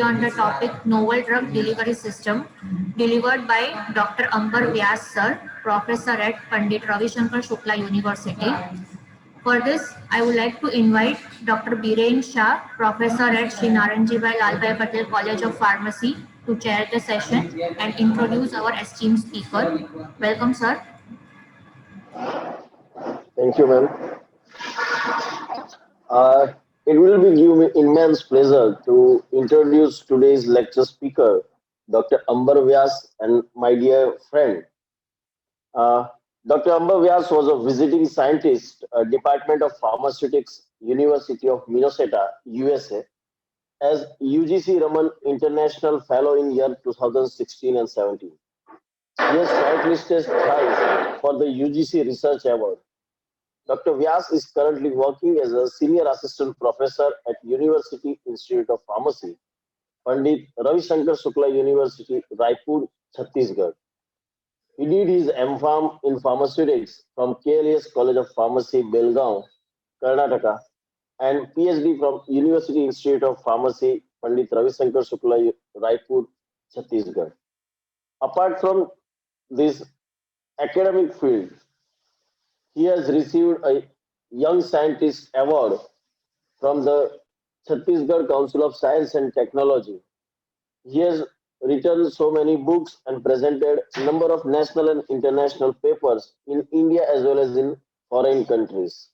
be on the topic Novel Drug Delivery System, delivered by Dr. Ambar Vyas Sir, Professor at Pandit Ravi Shankar Shukla University. For this, I would like to invite Dr. Biren Shah, Professor at Shri Naranji Bhai Lalbhai Patel College of Pharmacy, to chair the session and introduce our esteemed speaker. Welcome, sir. Thank you, ma'am. It will be give me immense pleasure to introduce today's lecture speaker, Dr. Ambar Vyas, and my dear friend. Uh, Dr. Ambar Vyas was a visiting scientist, Department of Pharmaceutics, University of Minnesota, USA, as UGC Raman International Fellow in year 2016 and 17. He has shortlisted thrice for the UGC Research Award. Dr. Vyas is currently working as a senior assistant professor at University Institute of Pharmacy, Pandit Ravi Shankar Shukla University, Raipur, Chhattisgarh. He did his M.Pharm in pharmaceutics from KLS College of Pharmacy, Belgaum, Karnataka, and PhD from University Institute of Pharmacy, Pandit Ravi Shankar Shukla, Raipur, Chhattisgarh. Apart from this academic field, he has received a Young Scientist Award from the Chhattisgarh Council of Science and Technology. He has written so many books and presented a number of national and international papers in India as well as in foreign countries.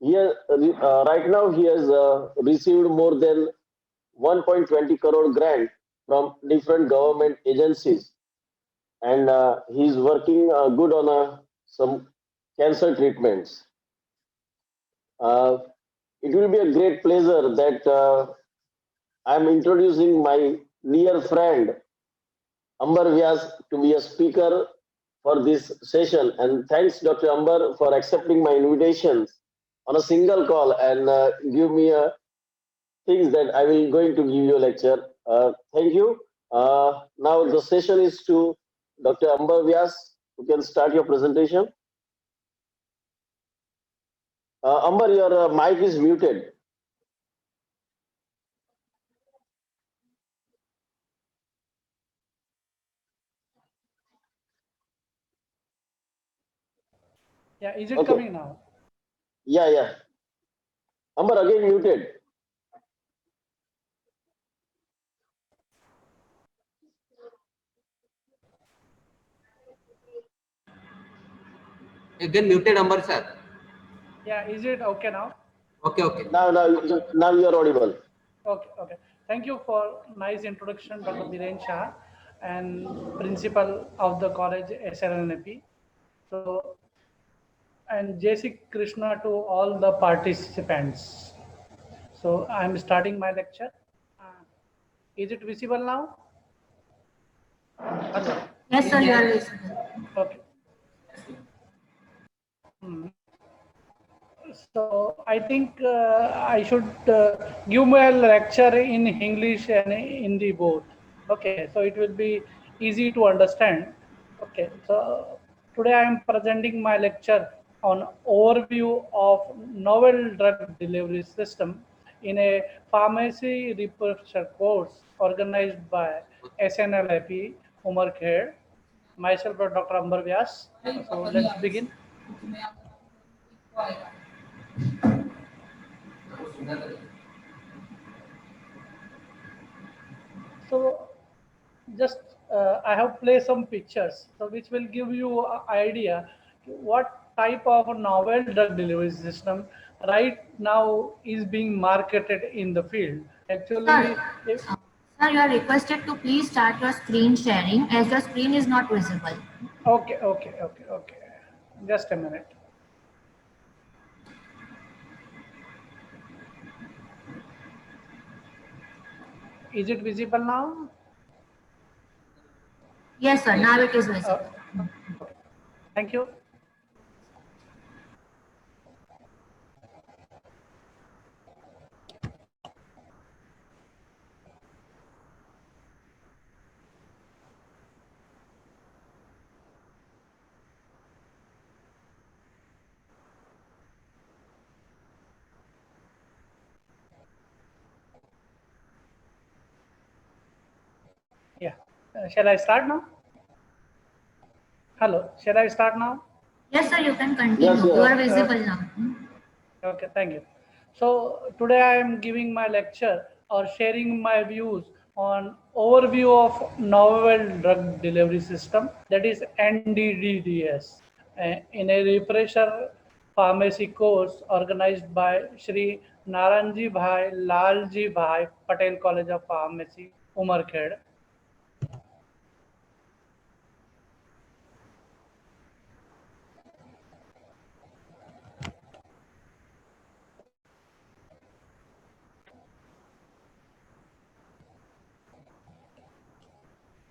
Right now, he has received more than 1.20 crore grant from different government agencies, and he's working good on some cancer treatments. Uh, it will be a great pleasure that I'm introducing my dear friend Ambar Vyas to be a speaker for this session. And thanks, Dr. Ambar, for accepting my invitations on a single call and give me things that I will going to give you a lecture. Thank you. Now the session is to Dr. Ambar Vyas. You can start your presentation. Ambar, your mic is muted. Yeah, is it coming now? Yeah. Amber, again muted. Again muted, Amber sir. Yeah, is it okay now? Okay. Now you are audible. Okay. Thank you for nice introduction, Dr. Biren Shah, and principal of the college SLNAP. So, and JC Krishna to all the participants. So, I'm starting my lecture. Is it visible now? Hello. Yes, sir, you are listening. Okay. So I think I should give my lecture in English and Hindi both. Okay, so it will be easy to understand. Okay, so today I am presenting my lecture on overview of novel drug delivery system in a pharmacy refresher course organized by SNLIP, Umar Kher, myself, Dr. Ambar Vyas. So let's begin. So just I have placed some pictures, so which will give you an idea what type of a novel drug delivery system right now is being marketed in the field. Actually, Sir, sir, you are requested to please start your screen sharing as your screen is not visible. okay. Just a minute. Is it visible now? Yes, sir, now it is visible. Okay. Thank you. Yeah. Shall I start now? Hello. Shall I start now? Yes, sir, you can continue. Yes, You are yes. visible now. Okay, thank you. So today I am giving my lecture or sharing my views on overview of novel drug delivery system, that is NDDS, in a refresher pharmacy course organized by Shri Naranji Bhai Lalji Bhai Patel College of Pharmacy, Umarkhed.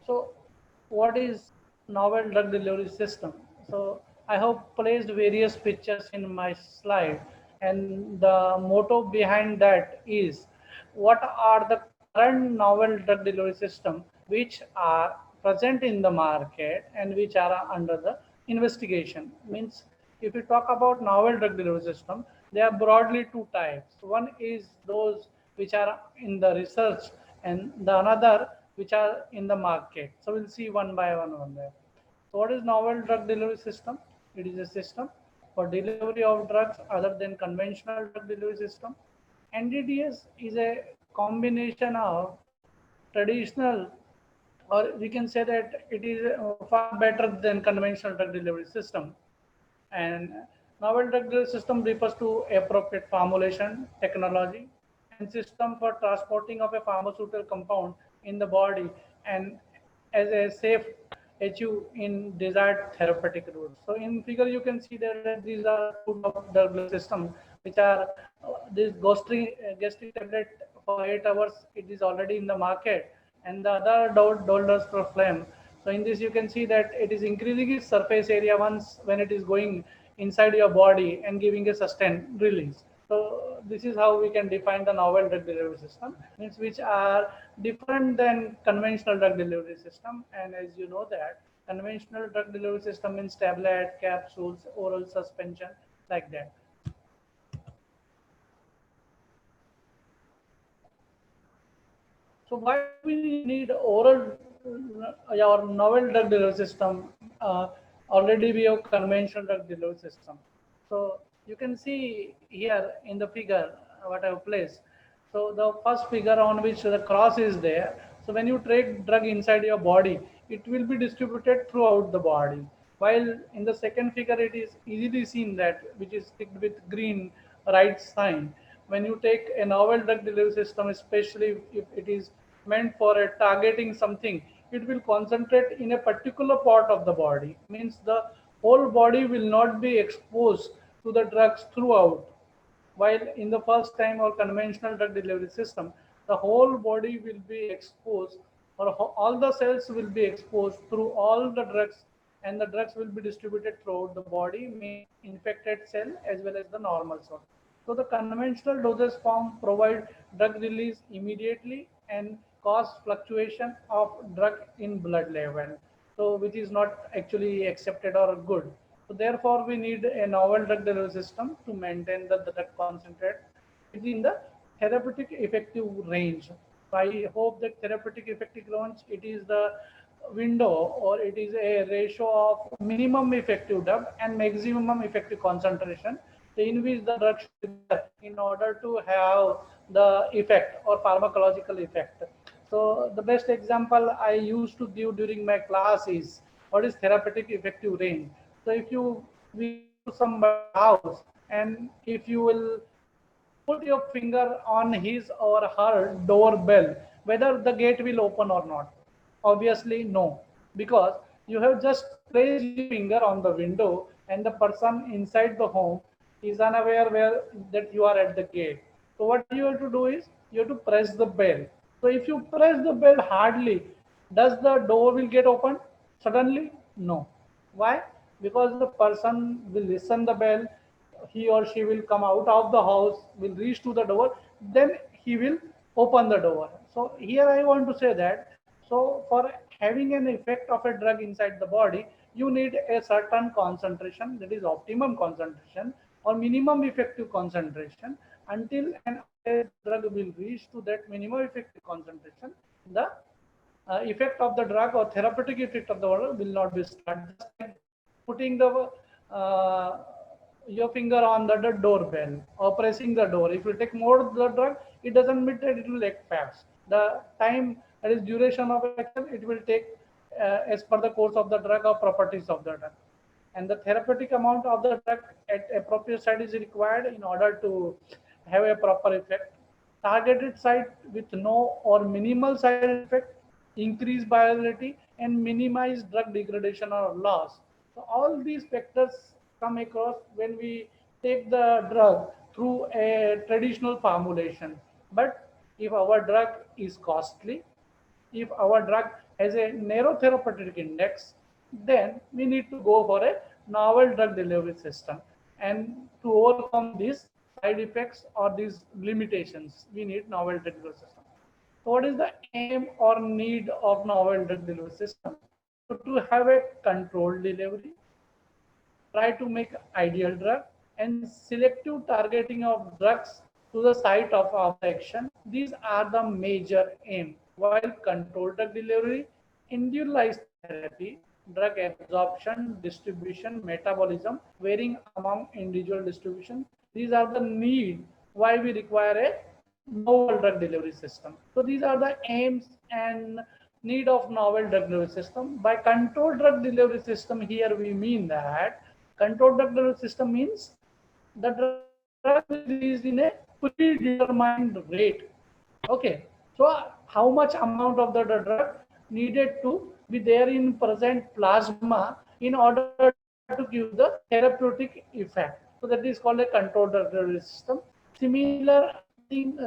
So, what is novel drug delivery system? So, I have placed various pictures in my slide, and the motto behind that is what are the current novel drug delivery system which are present in the market and which are under the investigation. Means, if we talk about novel drug delivery system, there are broadly two types. One is those which are in the research, and the another which are in the market. So we'll see one by one there. So what is novel drug delivery system? It is a system for delivery of drugs other than conventional drug delivery system. NDDS is a combination of traditional, or we can say that it is far better than conventional drug delivery system. And novel drug delivery system refers to appropriate formulation, technology, and system for transporting of a pharmaceutical compound in the body and as a safe achieve in desired therapeutic route. So in figure you can see that these are two drug delivery systems which are this gastric tablet for 8 hours, it is already in the market, and the other Doldos so in this you can see that it is increasing its surface area once when it is going inside your body and giving a sustained release. So this is how we can define the novel drug delivery system, means which are different than conventional drug delivery system. And as you know that conventional drug delivery system means tablet, capsules, oral suspension, like that. So why do we need oral or novel drug delivery system? Already we have conventional drug delivery system. So you can see here in the figure what I have placed. So the first figure on which the cross is there. So when you take drug inside your body, it will be distributed throughout the body. While in the second figure, it is easily seen that which is ticked with green right sign. When you take a novel drug delivery system, especially if it is meant for a targeting something, it will concentrate in a particular part of the body. Means the whole body will not be exposed to the drugs throughout. While in the first time or conventional drug delivery system, the whole body will be exposed, or all the cells will be exposed through all the drugs, and the drugs will be distributed throughout the body, means infected cell as well as the normal cell. So the conventional dosage form provide drug release immediately and cause fluctuation of drug in blood level. So which is not actually accepted or good. So therefore we need a novel drug delivery system to maintain the drug concentrate within the therapeutic effective range. So I hope that therapeutic effective range, it is the window, or it is a ratio of minimum effective drug and maximum effective concentration in which the drug should be there in order to have the effect or pharmacological effect. So the best example I used to give during my class is what is therapeutic effective range. So if you we go to somebody's house, and if you will put your finger on his or her doorbell, whether the gate will open or not. Obviously, no, because you have just placed your finger on the window, and the person inside the home is unaware where that you are at the gate. So what you have to do is you have to press the bell. So if you press the bell hardly, does the door will get opened suddenly? No. Why? Because the person will listen the bell, he or she will come out of the house, will reach to the door, then he will open the door. So here I want to say that, so for having an effect of a drug inside the body, you need a certain concentration, that is optimum concentration or minimum effective concentration. Until and unless the drug will reach to that minimum effective concentration, the effect of the drug or therapeutic effect of the drug will not be started. Just like putting the your finger on the doorbell or pressing the door. If you take more of the drug, it doesn't mean that it will expire. The time, that is duration of action, it will take as per the course of the drug or properties of the drug. And the therapeutic amount of the drug at appropriate site is required in order to have a proper effect. Targeted site with no or minimal side effect, increase viability, and minimize drug degradation or loss. So all these factors come across when we take the drug through a traditional formulation. But if our drug is costly, if our drug has a narrow therapeutic index, then we need to go for a novel drug delivery system. And to overcome these side effects or these limitations, we need novel drug delivery system. So what is the aim or need of novel drug delivery system? So to have a controlled delivery, try to make ideal drug, and selective targeting of drugs to the site of action. These are the major aim. While controlled drug delivery, individualized therapy, drug absorption, distribution, metabolism, varying among individual distribution. These are the need why we require a novel drug delivery system. So these are the aims and need of novel drug delivery system. By controlled drug delivery system, here we mean that controlled drug delivery system means the drug is released in a predetermined rate. Okay, so how much amount of the drug needed to be there in present plasma in order to give the therapeutic effect. So that is called a controlled drug delivery system. Similar thing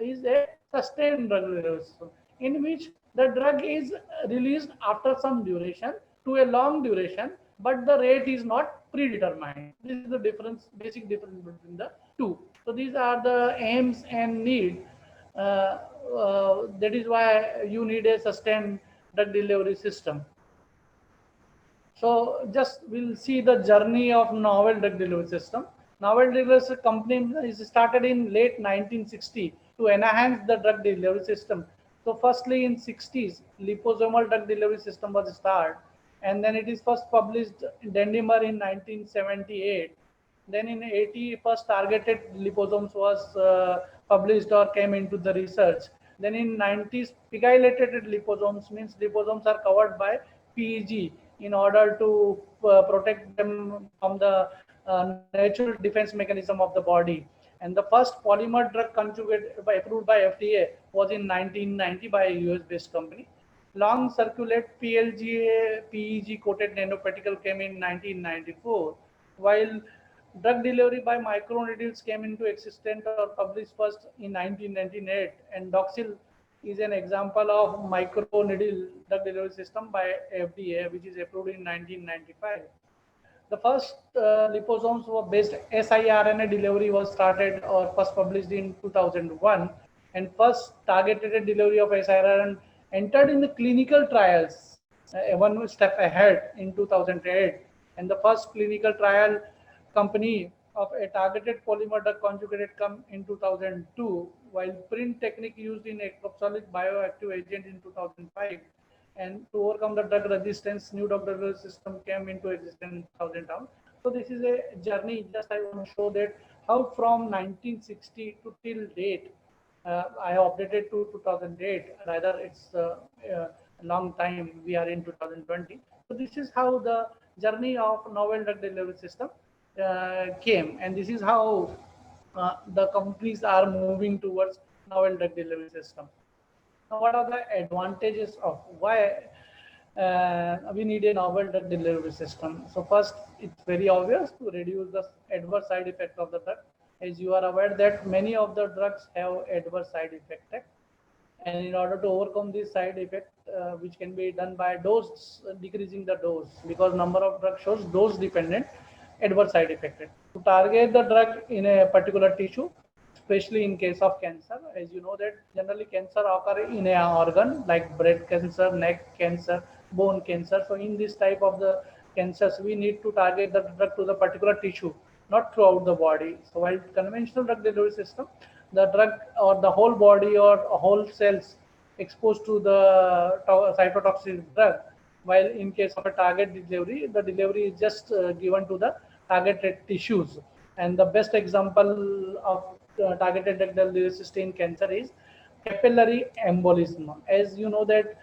is a sustained drug delivery system, in which the drug is released after some duration to a long duration, but the rate is not predetermined. This is the difference, basic difference between the two. So these are the aims and need. That is why you need a sustained drug delivery system. So just we'll see the journey of novel drug delivery system. Novel drug delivery company is started in late 1960 to enhance the drug delivery system. So firstly in 60s, liposomal drug delivery system was started, and then it is first published in Dendimer in 1978. Then in 80, first targeted liposomes was published or came into the research. Then in 90s, pegylated liposomes means liposomes are covered by PEG in order to protect them from the natural defense mechanism of the body. And the first polymer drug conjugate approved by FDA was in 1990 by a US-based company. Long circulate PLGA PEG coated nanoparticle came in 1994, while drug delivery by microneedles came into existence or published first in 1998, and Doxil is an example of microneedle drug delivery system by FDA, which is approved in 1995. The first liposomes were based siRNA delivery was started or first published in 2001, and first targeted delivery of siRNA entered in the clinical trials one step ahead in 2008, and the first clinical trial company of a targeted polymer drug conjugate come in 2002, while print technique used in exophthalmic bioactive agent in 2005. And to overcome the drug resistance, new drug delivery system came into existence in 2000. So this is a journey. Just I want to show that how from 1960 to till date, I have updated to 2008. Rather, it's a long time. We are in 2020. So this is how the journey of novel drug delivery system came, and this is how the companies are moving towards novel drug delivery system. Now, what are the advantages of why we need a novel drug delivery system? So first, it's very obvious to reduce the adverse side effect of the drug. As you are aware that many of the drugs have adverse side effect, and in order to overcome this side effect, which can be done by dose, decreasing the dose, because number of drugs shows dose dependent adverse side effect. To target the drug in a particular tissue, especially in case of cancer, as you know that generally cancer occur in a organ like breast cancer, neck cancer, bone cancer. So in this type of the cancers, we need to target the drug to the particular tissue, not throughout the body. So while conventional drug delivery system, the drug or the whole body or whole cells exposed to the cytotoxic drug, while in case of a target delivery, the delivery is just given to the targeted tissues. And the best example of targeted drug delivery system in cancer is capillary embolism. As you know that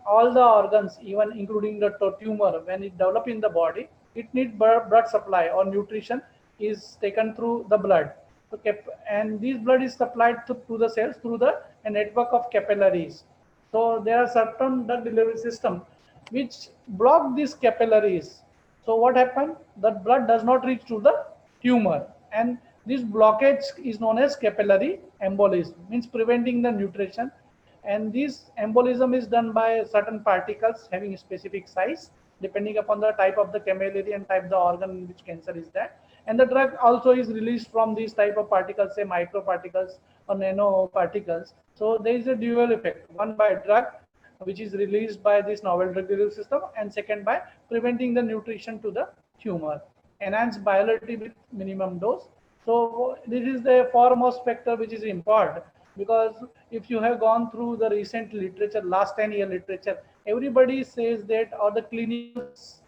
all the organs, even including the tumor, when it develop in the body, it needs blood supply or nutrition is taken through the blood. Okay, and this blood is supplied to the cells through a network of capillaries. So there are certain drug delivery system which block these capillaries. So what happened? That blood does not reach to the tumor, and this blockage is known as capillary embolism, means preventing the nutrition. And this embolism is done by certain particles having a specific size depending upon the type of the capillary and type of the organ in which cancer is there. And the drug also is released from these type of particles, say microparticles or nanoparticles. So there is a dual effect, one by drug which is released by this novel drug delivery system, and second by preventing the nutrition to the tumor, enhance bioavailability with minimum dose. So this is the foremost factor which is important, because if you have gone through the recent literature, last 10-year literature, everybody says that, or the clinicals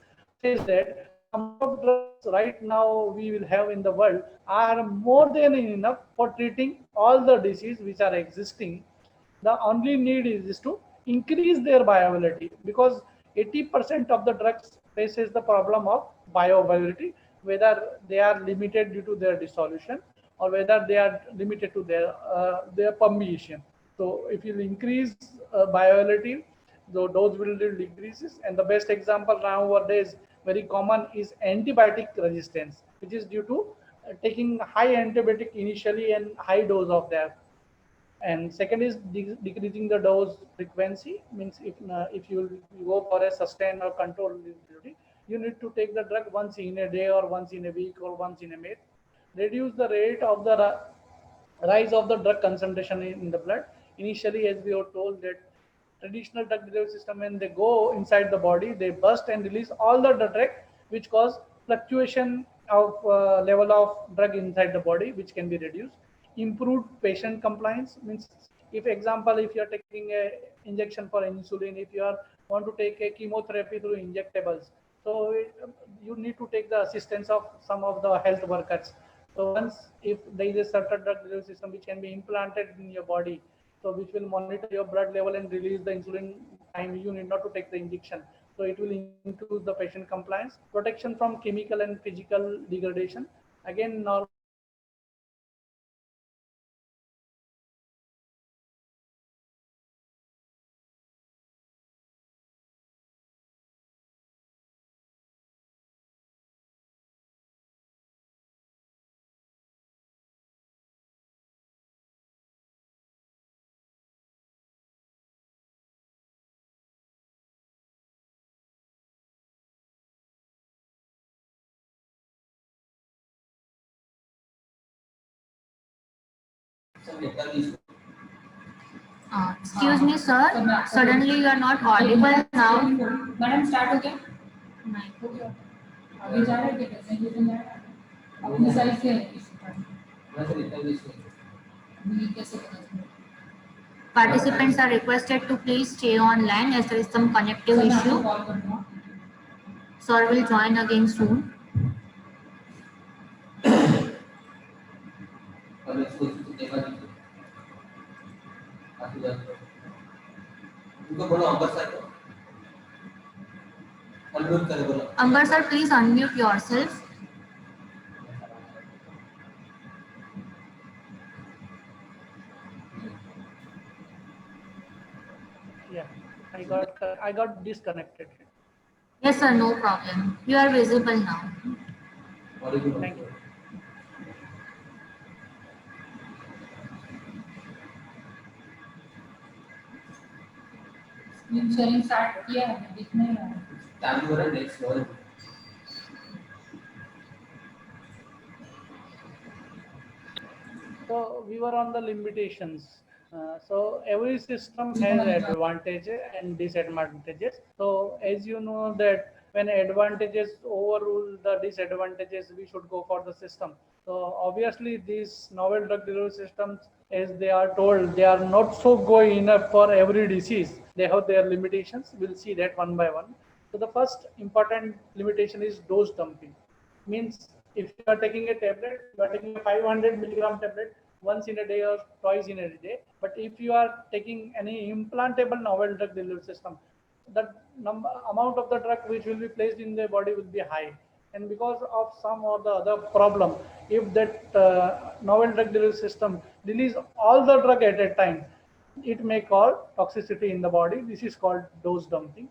says that the amount of drugs right now we will have in the world are more than enough for treating all the diseases which are existing. The only need is to increase their bioavailability, because 80% of the drugs faces the problem of bioavailability, whether they are limited due to their dissolution or whether they are limited to their permeation. So if you increase bioavailability, the dose will decreases. And the best example nowadays very common is antibiotic resistance, which is due to taking high antibiotic initially and high dose of that. And second is decreasing the dose frequency, means if you go for a sustained or controlled delivery, you need to take the drug once in a day or once in a week or once in a month. Reduce the rate of the rise of the drug concentration in the blood. Initially, as we were told, that traditional drug delivery system, when they go inside the body, they burst and release all the drug, which cause fluctuation of level of drug inside the body, which can be reduced. Improved patient compliance, means if example, if you are taking a injection for insulin, if you are want to take a chemotherapy through injectables, so you need to take the assistance of some of the health workers. So once if there is a certain drug delivery system which can be implanted in your body, so which will monitor your blood level and release the insulin time, you need not to take the injection. So it will improve the patient compliance, protection from chemical and physical degradation. Again, normal Excuse me, sir. Suddenly you are not audible now. Madam start हो गया नहीं. आगे जा रहा है क्या presentation जा रहा है अपनी साइड से अभी कैसे पता चलेगा Participants are requested to please stay online as there is some connective sir मैं issue. आपको कॉल कर दूंगा Sir will join again soon. अब इसको देखा दीजिए आप इधर उनको बोलो अंबर सर को अनम्यूट कर बोलो Ambar sir, please unmute yourself. yeah, I got disconnected. Yes, sir, no problem. You are visible now. Thank you. Screen sharing start किया है दिख नहीं रहा है चालू हो रहा है next level So we were on the limitations. So every system has advantages and disadvantages. So as you know that when advantages overrule the disadvantages, we should go for the system. So obviously these novel drug delivery systems as they are told, they are not so good enough for every disease. They have their limitations. We'll see that one by one. So the first important limitation is dose dumping. Means if you are taking a tablet, you are taking a 500 milligram tablet once in a day or twice in a day. But if you are taking any implantable novel drug delivery system, the amount of the drug which will be placed in the body will be high, and because of some or the other problem, if that novel drug delivery system release all the drug at a time, it may cause toxicity in the body. This is called dose dumping.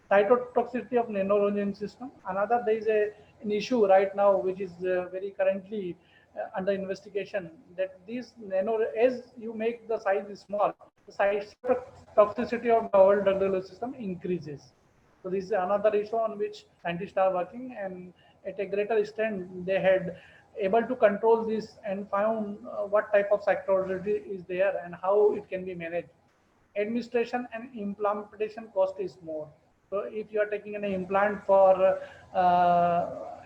Cytotoxicity of nanorogin system. Another, there is an issue right now which is very currently under investigation, that these nano, as you make the size small, the size toxicity of novel drug delivery system increases. So this is another issue on which scientists are working, and at a greater extent they had able to control this and found what type of cytotoxicity is there and how it can be managed. Administration and implantation cost is more. So if you are taking an implant for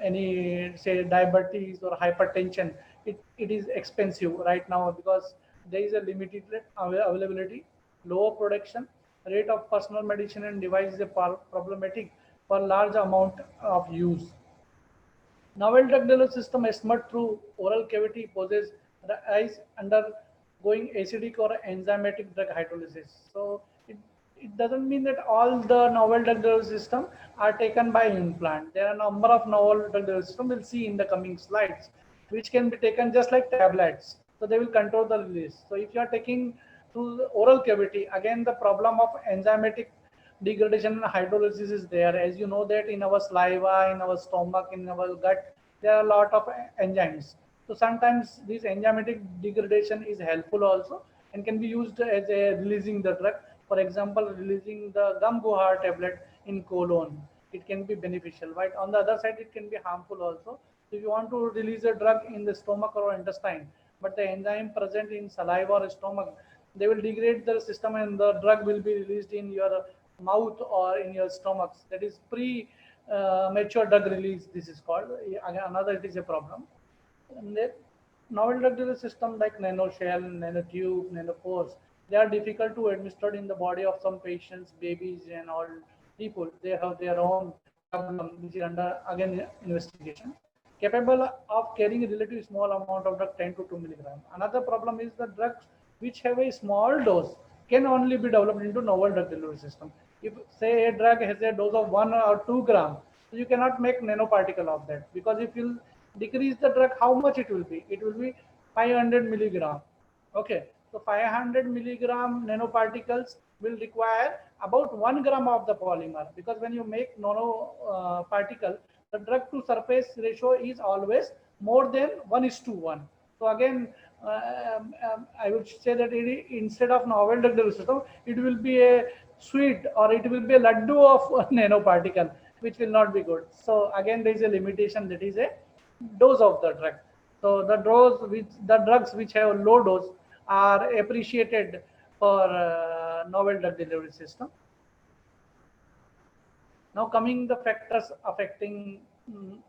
any say diabetes or hypertension, it is expensive right now because there is a limited availability, lower production, rate of personal medicine and device is a problematic for large amount of use. Novel drug delivery system estimate through oral cavity poses rise undergoing acidic or enzymatic drug hydrolysis. So it doesn't mean that all the novel drug delivery system are taken by implant. There are a number of novel drug delivery system we'll see in the coming slides, which can be taken just like tablets. So they will control the release. So if you are taking through the oral cavity, again the problem of enzymatic degradation and hydrolysis is there. As you know that in our saliva, in our stomach, in our gut, there are a lot of enzymes. So sometimes this enzymatic degradation is helpful also and can be used as a releasing the drug. For example, releasing the gum guar tablet in colon, it can be beneficial. Right? On the other side, it can be harmful also. So if you want to release a drug in the stomach or intestine, but the enzyme present in saliva or stomach, they will degrade the system and the drug will be released in your mouth or in your stomachs. That is mature drug release. This is called. Again, another, it is a problem. And then novel drug delivery system like nanoshell, nanotube, nanopores, they are difficult to administer in the body of some patients, babies, and all people. They have their own problem, which is under again investigation. Capable of carrying a relatively small amount of drug, 10 to 2 milligram. Another problem is the drugs which have a small dose can only be developed into novel drug delivery system. If say a drug has a dose of 1 or 2 gram, so you cannot make nanoparticle of that, because if you decrease the drug, how much it will be? It will be 500 milligram. Okay, so 500 milligram nanoparticles will require about 1 gram of the polymer, because when you make nano particle, the drug to surface ratio is always more than 1:1. So again, I would say that instead of novel drug delivery system, it will be a sweet or it will be a laddu of nanoparticle, which will not be good. So again, there is a limitation, that is a dose of the drug. So the drugs which have low dose are appreciated for novel drug delivery system. Now coming the factors affecting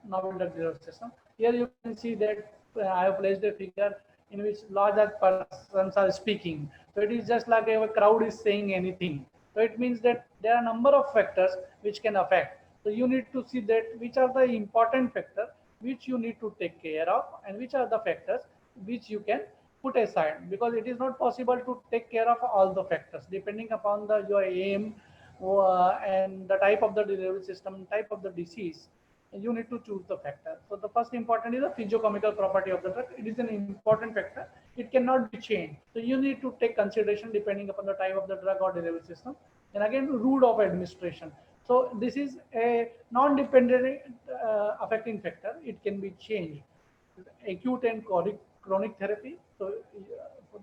novel drug delivery system. Here you can see that I have placed a figure in which large persons are speaking. So it is just like a crowd is saying anything. So it means that there are a number of factors which can affect. So you need to see that which are the important factors which you need to take care of, and which are the factors which you can put aside, because it is not possible to take care of all the factors depending upon your aim and the type of the delivery system, type of the disease. You need to choose the factor. So the first important is the physiochemical property of the drug. It is an important factor. It cannot be changed. So you need to take consideration depending upon the type of the drug or delivery system. And again, route of administration. So this is a non-dependent affecting factor. It can be changed. Acute and chronic therapy. So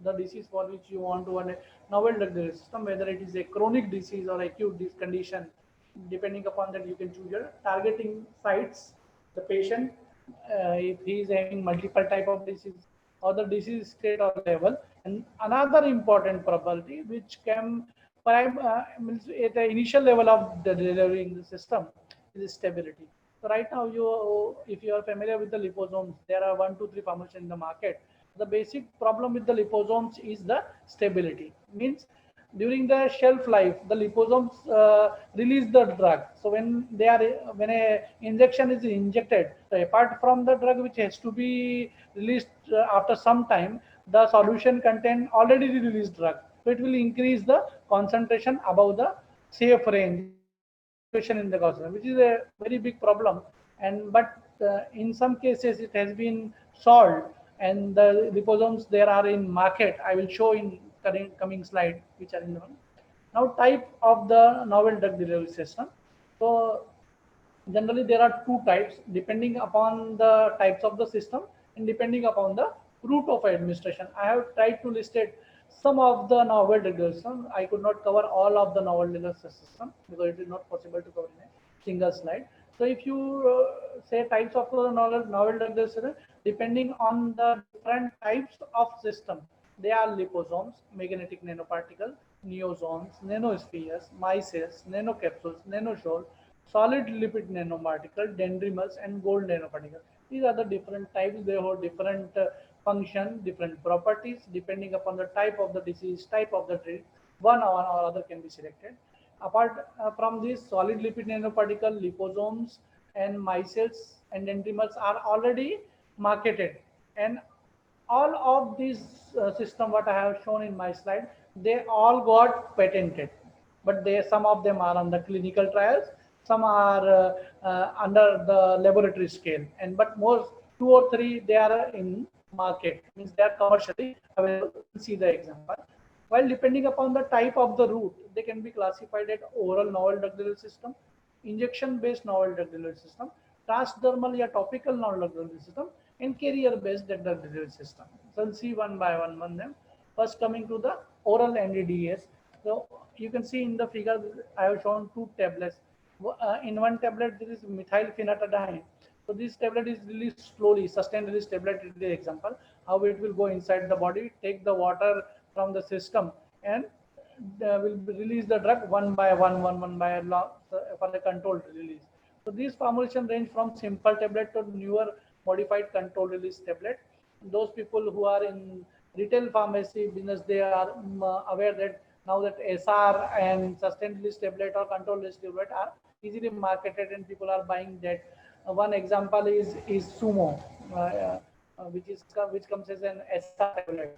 the disease for which you want to run a novel drug delivery system, whether it is a chronic disease or acute condition, depending upon that you can choose your targeting sites, the patient, if he is having multiple type of disease or the disease state or level. And another important probability which can means at the initial level of the delivering the system is stability. So right now, if you are familiar with the liposomes, there are 1, 2, 3 formulations in the market. The basic problem with the liposomes is the stability. Means during the shelf life, the liposomes release the drug. So when a injection is injected, so apart from the drug which has to be released after some time, the solution contain already released drug. So it will increase the concentration above the safe range in the concentration, which is a very big problem. And but in some cases it has been solved, and the liposomes there are in market. I will show in coming slide which are in the now type of the novel drug delivery system. So generally there are two types depending upon the types of the system and depending upon the route of administration. I have tried to list it some of the novel delivery system. I could not cover all of the novel delivery system because it is not possible to cover in a single slide. So if you say types of the novel delivery system, depending on the different types of system, they are liposomes, magnetic nanoparticle, neosomes, nanospheres, micelles, nanocapsules, nanoshells, solid lipid nanoparticle, dendrimers, and gold nanoparticle. These are the different types. They have different function, different properties depending upon the type of the disease, type of the treat. One or other can be selected. Apart from this, solid lipid nanoparticle, liposomes, and micelles and dendrimers are already marketed, and all of these system what I have shown in my slide, they all got patented, but they some of them are on the clinical trials, some are under the laboratory scale, and but most two or three they are in market, means they are commercially available. See the example. While depending upon the type of the route, they can be classified as oral novel drug delivery system, injection-based novel drug delivery system, transdermal or topical novel drug delivery system, and carrier-based drug delivery system. So we'll see one by one them. First, coming to the oral NDDS. So you can see in the figure I have shown two tablets. In one tablet there is methylphenatidine. So this tablet is released slowly, sustained release tablet is the example. How it will go inside the body, take the water from the system, and will release the drug one by one by for the controlled release. So these formulation range from simple tablet to newer modified controlled release tablet. Those people who are in retail pharmacy business, they are aware that now that SR and sustained release tablet or controlled release tablet are easily marketed and people are buying that. One example is Sumo, which comes as an SR tablet.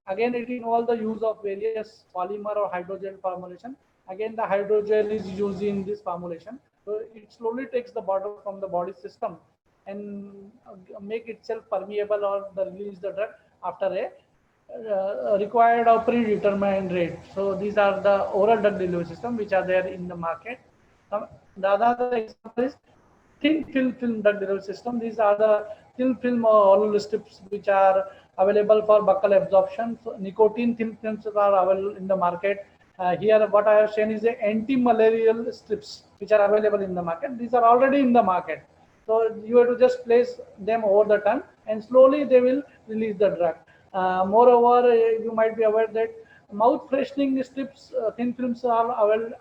Again, it involves the use of various polymer or hydrogel formulation. Again, the hydrogel is used in this formulation. So it slowly takes the bottle from the body system and make itself permeable or release the drug after a required or predetermined rate. So these are the oral drug delivery system which are there in the market. The other example is thin film drug delivery system. These are the thin film oral strips which are available for buccal absorption. So nicotine thin films are available in the market. Here what I have shown is the anti-malarial strips which are available in the market. These are already in the market. So you have to just place them over the tongue and slowly they will release the drug. Moreover, you might be aware that mouth freshening strips, thin films are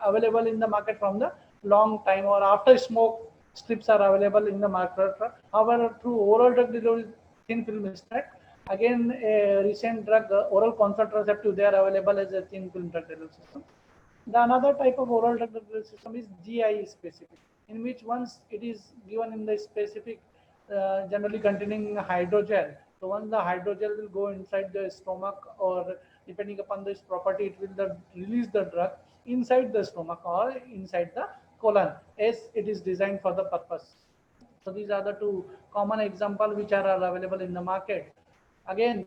available in the market from the long time, or after smoke strips are available in the market. However, through oral drug delivery thin film extract, again a recent drug oral contraceptive, they are available as a thin film drug delivery system. The another type of oral drug delivery system is GI specific, in which once it is given in the specific, generally containing hydrogel. So once the hydrogel will go inside the stomach, or depending upon this property, it will release the drug inside the stomach or inside the colon, as it is designed for the purpose. So these are the two common examples which are available in the market. Again,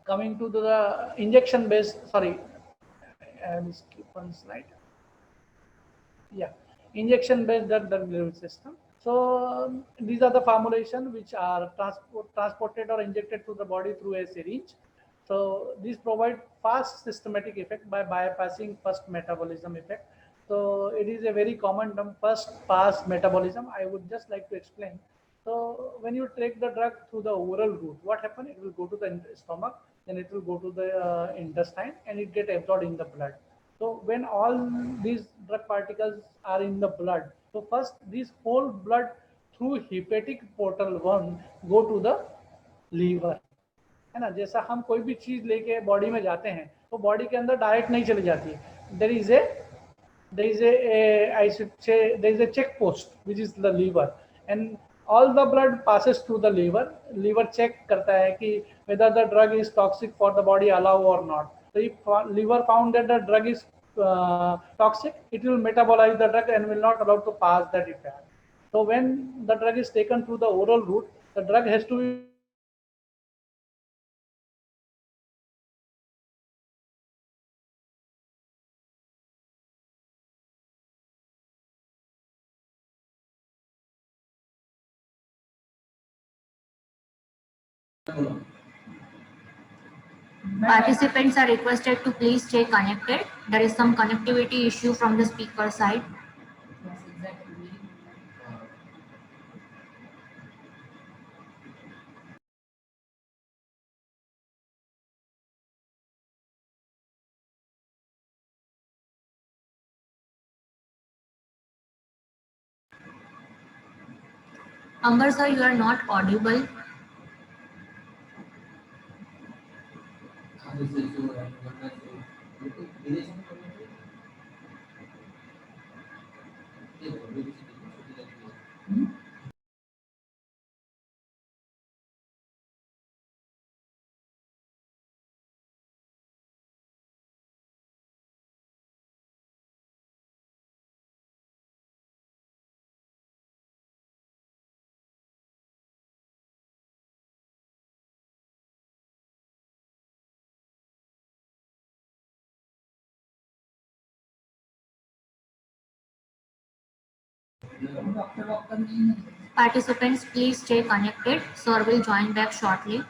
coming to the injection based, sorry, I will skip one slide. Yeah, injection based drug delivery system. So these are the formulation which are transported or injected to the body through a syringe. So these provide fast systematic effect by bypassing first metabolism effect. So it is a very common term, first pass metabolism. I would just like to explain. So when you take the drug through the oral route, what happens? It will go to the stomach, then it will go to the intestine, and it get absorbed in the blood. So when all these drug particles are in the blood, so first this whole blood through hepatic portal 1 go to the liver. है ना, जैसा हम कोई भी चीज़ लेके body में जाते हैं तो बॉडी के अंदर डायरेक्ट नहीं चली जाती है. There is I should say there is a check post which is the liver, and all the blood passes through the liver. Liver check करता है कि whether the drug is toxic for the body allow or not. So if liver found that the drug is toxic, it will metabolize the drug and will not allow to pass that effect. So when the drug is taken through the oral route, the drug has to be Participants are requested to please stay connected. There is some connectivity issue from the speaker side. Yes, exactly. Amber sir, you are not audible. Doctor नहीं है. Participants, please stay connected. Sir will join back shortly.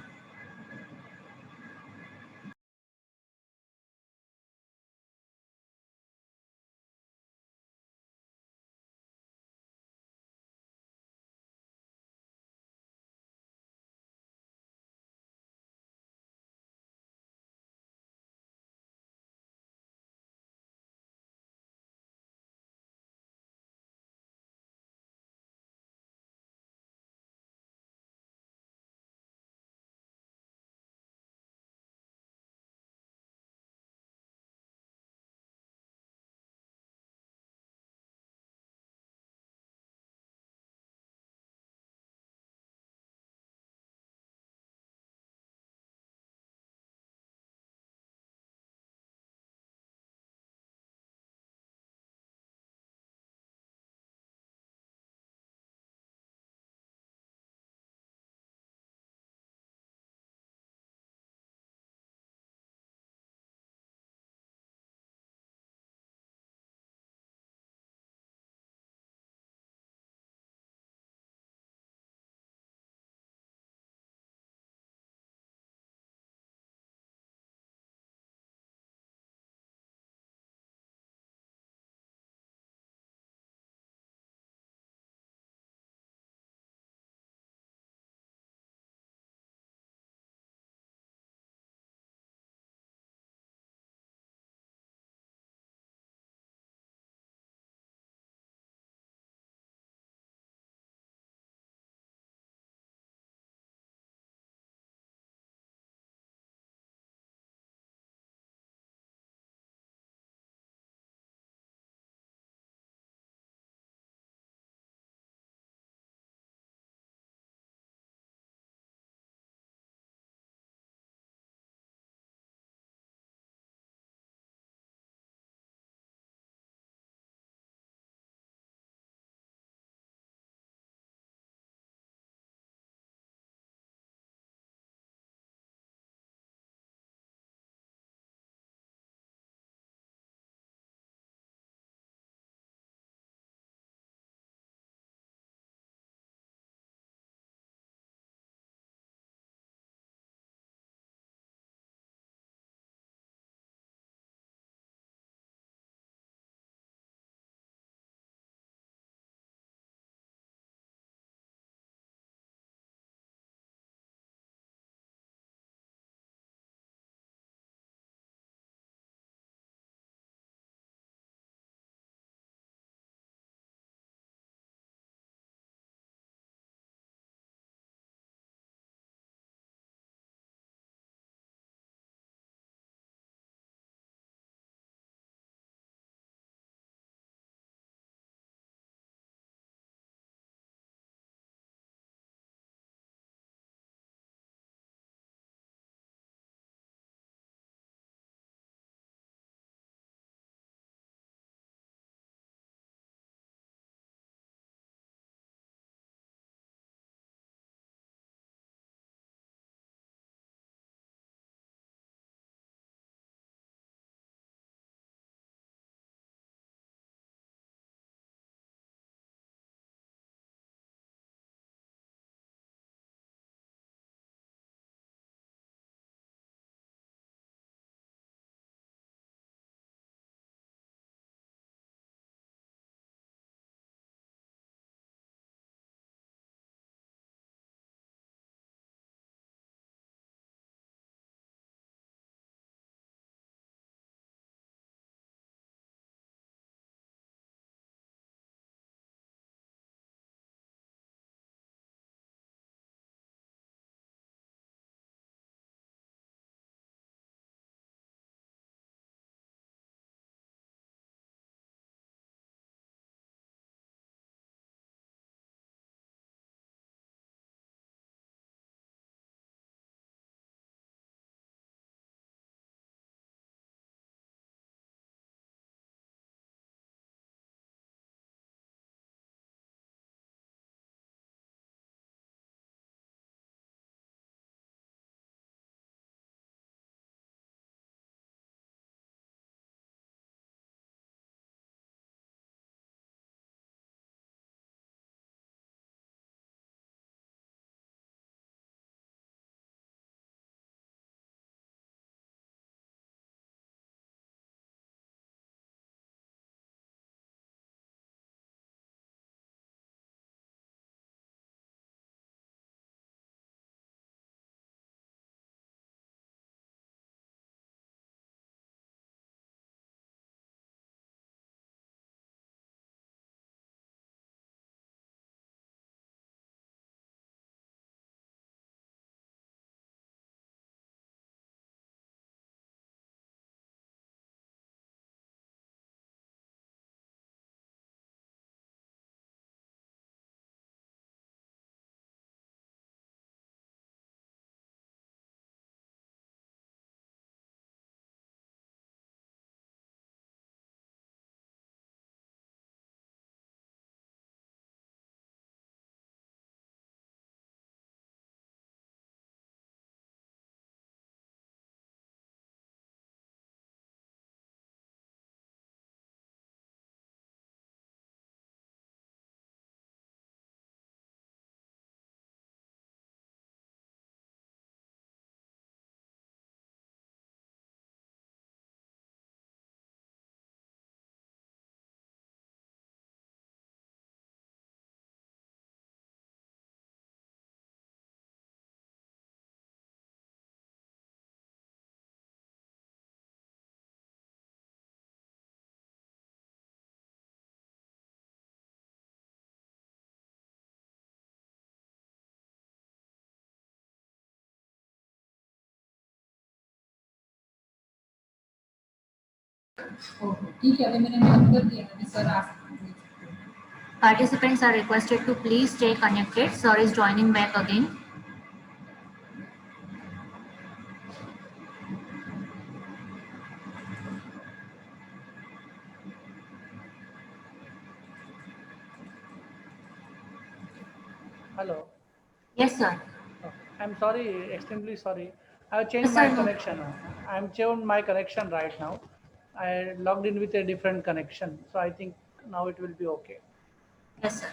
Okay ठीक है, अभी मैंने number दिया है sir, आप Participants are requested to please stay connected. Sir is joining back again. Hello. Yes, sir. I'm sorry, extremely sorry. I've changed Yes, my sir. No. connection. I'm changed my connection right now. I logged in with a different connection, so I think now it will be okay. Yes, sir.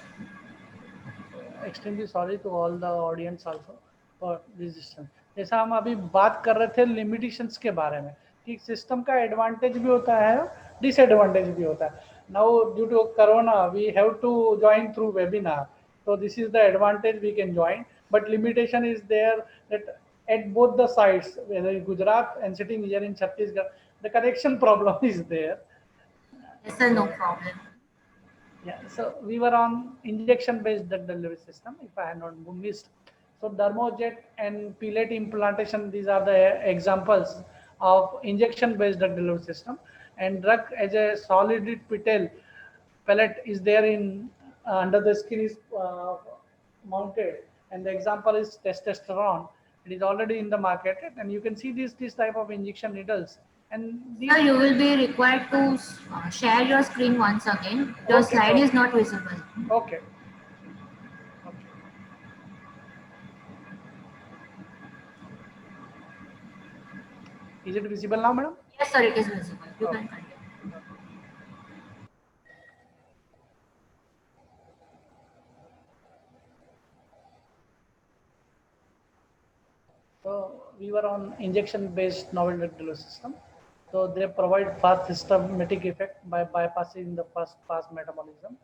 Extremely sorry to all the audience also for resistance. जैसा हम अभी बात कर रहे थे limitations के बारे में कि सिस्टम का एडवांटेज भी होता है, डिसएडवांटेज भी होता है। Now due to corona we have to join through webinar, so this is the advantage we can join, but limitation is there that at both the sides, whether in Gujarat and sitting here in Chhattisgarh, the connection problem is there. Yes, sir. No problem. Yeah, so we were on injection-based drug delivery system, if I have not missed. So Dermojet and pellet implantation, these are the examples of injection-based drug delivery system. And drug as a solid pellet is there in under the skin is mounted, and the example is testosterone. It is already in the market, and you can see this type of injection needles. And these, Sir, you will be required to share your screen once again. Your okay, slide okay, is not visible. okay, okay. Is it visible now, madam? Yes, sir. It is visible. You Okay. can continue. So we were on injection-based novel drug delivery system. So they provide fast systematic effect by bypassing the first pass metabolism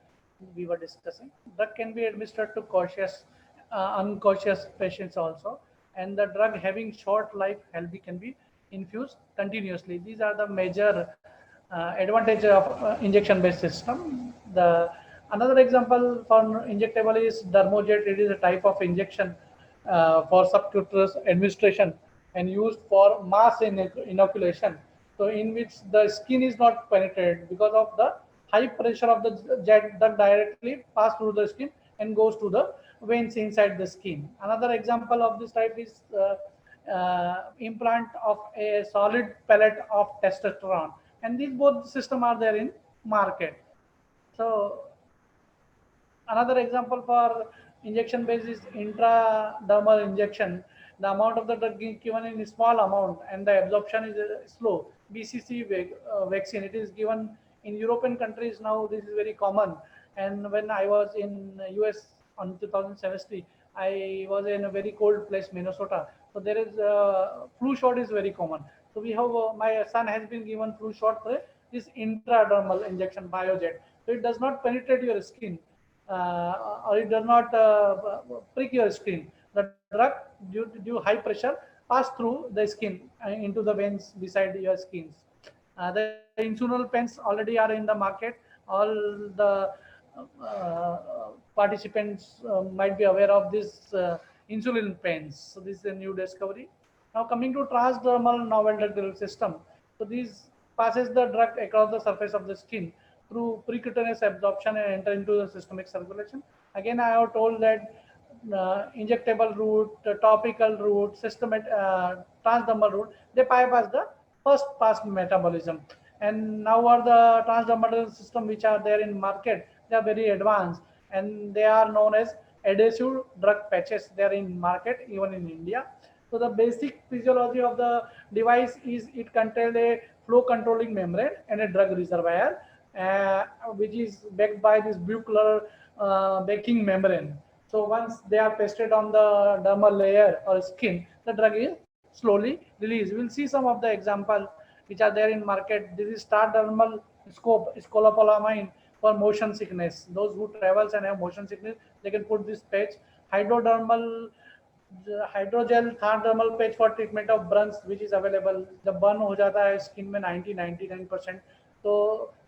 we were discussing. Drug can be administered to cautious, unconscious patients also, and the drug having short life healthy can be infused continuously. These are the major advantage of injection-based system. The another example for injectable is Dermojet. It is a type of injection for subcutaneous administration and used for mass inoculation. So in which the skin is not penetrated because of the high pressure of the jet that directly pass through the skin and goes to the veins inside the skin. Another example of this type is implant of a solid pellet of testosterone, and these both system are there in market. So another example for injection based is intradermal injection. The amount of the drug given in a small amount and the absorption is slow. BCC vaccine, it is given in European countries now. This is very common. And when I was in US on 2017, I was in a very cold place, Minnesota. So there is flu shot is very common. So we have my son has been given flu shot for this intradermal injection Biojet. So it does not penetrate your skin or it does not prick your skin. The drug due high pressure pass through the skin into the veins beside your skins. The insulin pens already are in the market. All the participants might be aware of this insulin pens. So this is a new discovery. Now coming to transdermal novel drug delivery system. So these passes the drug across the surface of the skin through percutaneous absorption and enter into the systemic circulation. Again, I have told that injectable route, topical route, transdermal route, they bypass the first pass metabolism. And now are the transdermal system which are there in market, they are very advanced and they are known as adhesive drug patches. They are in market even in India. So the basic physiology of the device is it contains a flow controlling membrane and a drug reservoir, which is backed by this blue color backing membrane. So once they are pasted on the dermal layer or skin, the drug is slowly released. We'll see some of the example which are there in market. This is star dermal scopolamine for motion sickness. Those who travels and have motion sickness, they can put this patch. Hydrodermal hydrogel thermal patch for treatment of burns which is available. जब burn हो जाता है skin में 99% तो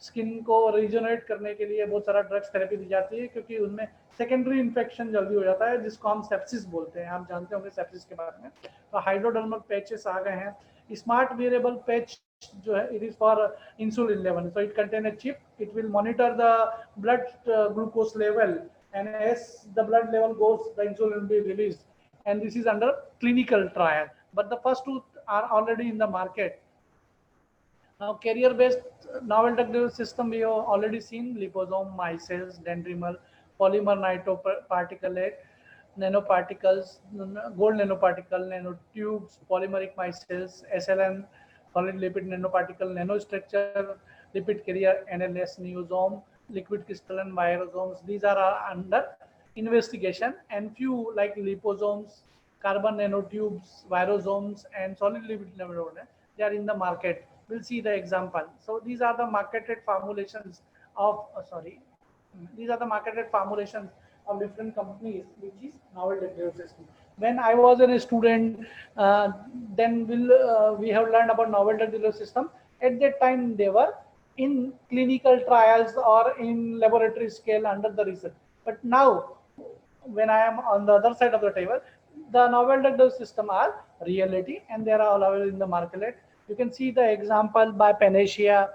skin को resonate करने के लिए बहुत सारा ड्रग्स थेरेपी दी जाती है क्योंकि उनमें सेकेंडरी इन्फेक्शन जल्दी हो जाता है जिसको हम सेप्सिस बोलते हैं। आप जानते होंगे सेप्सिस के बारे में। तो हाइड्रोडर्मल पैचेस आ गए हैं। स्मार्ट वेरेबल पैच जो है it is for insulin level. So it contain a chip. It will monitor the blood glucose level, and as the blood level goes, the insulin will be released. And this is under clinical trial. But the first two are already in the market. Now, carrier-based novel drug delivery system, we have already seen liposome, micelles, dendrimer, polymer nanoparticulate, nanoparticles, gold nanoparticle, nanotubes, polymeric micelles, SLN, solid lipid nanoparticle, nanostructure, lipid carrier, NLS, neosome, liquid crystalline virosomes. These are under investigation, and few like liposomes, carbon nanotubes, virosomes, and solid lipid nanoparticles, they are in the market. We'll see the example. So these are the marketed formulations of these are the marketed formulations of different companies, which is novel drug system. When I was a student, then we have learned about novel drug system. At that time, they were in clinical trials or in laboratory scale under the research. But now, when I am on the other side of the table, the novel drug system are reality, and they are all available in the market. You can see the example by Panacea,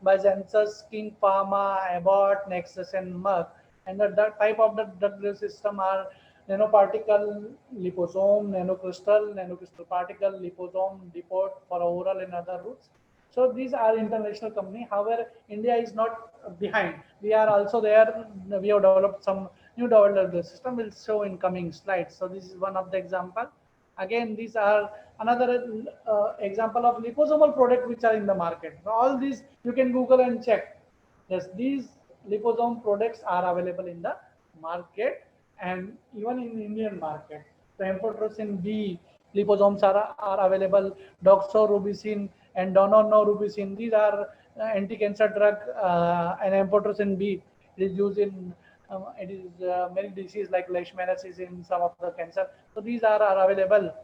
by Zensus, King Pharma, Abbott, Nexus, and Merck. And the type of the drug system are nanoparticle, liposome, nanocrystal particle, liposome, depot for oral and other routes. So these are international company. However, India is not behind. We are also there. We have developed some new developed system. We'll show in coming slides. So this is one of the example. Again, these are another example of liposomal product which are in the market. All these you can Google and check. Yes, these liposome products are available in the market and even in Indian market. So amphotericin B liposomes are available. Doxorubicin and donorubicin. These are anti-cancer drug, and amphotericin B is used in it is many diseases like leishmaniasis in some of the cancer. So these are available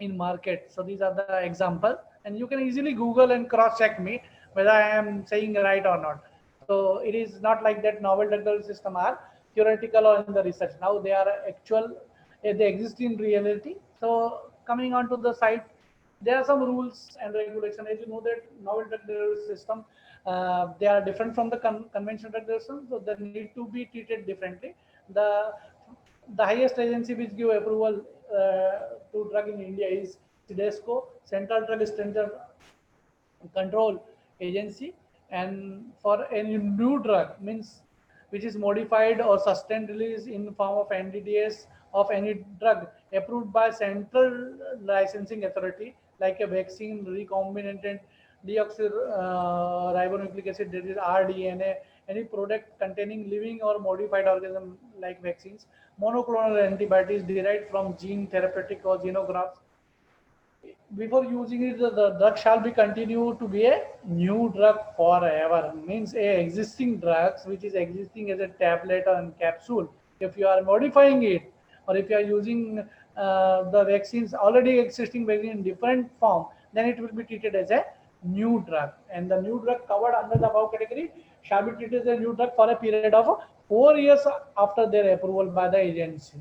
in market. So these are the example, and you can easily Google and cross check me whether I am saying right or not. So it is not like that novel drug system are theoretical or in the research. Now they are actual, they exist in reality. So coming on to the site, there are some rules and regulation. As you know that novel drug delivery system, they are different from the conventional drug delivery system, so they need to be treated differently. The highest agency which give approval to drug in India is CDSCO, Central Drug Standard Control Agency. And for any new drug, means which is modified or sustained release in form of NDDS of any drug approved by Central Licensing Authority, like a vaccine, recombinant deoxyribonucleic acid, that is rDNA, any product containing living or modified organism like vaccines, monoclonal antibodies derived from gene therapeutic or xenografts. Before using it, the drug shall be continued to be a new drug forever. Means a existing drugs which is existing as a tablet or capsule. If you are modifying it, or if you are using the vaccines already existing vaccine in different form, then it will be treated as a new drug. And the new drug covered under the above category shall be treated as a new drug for a period of 4 years after their approval by the agency.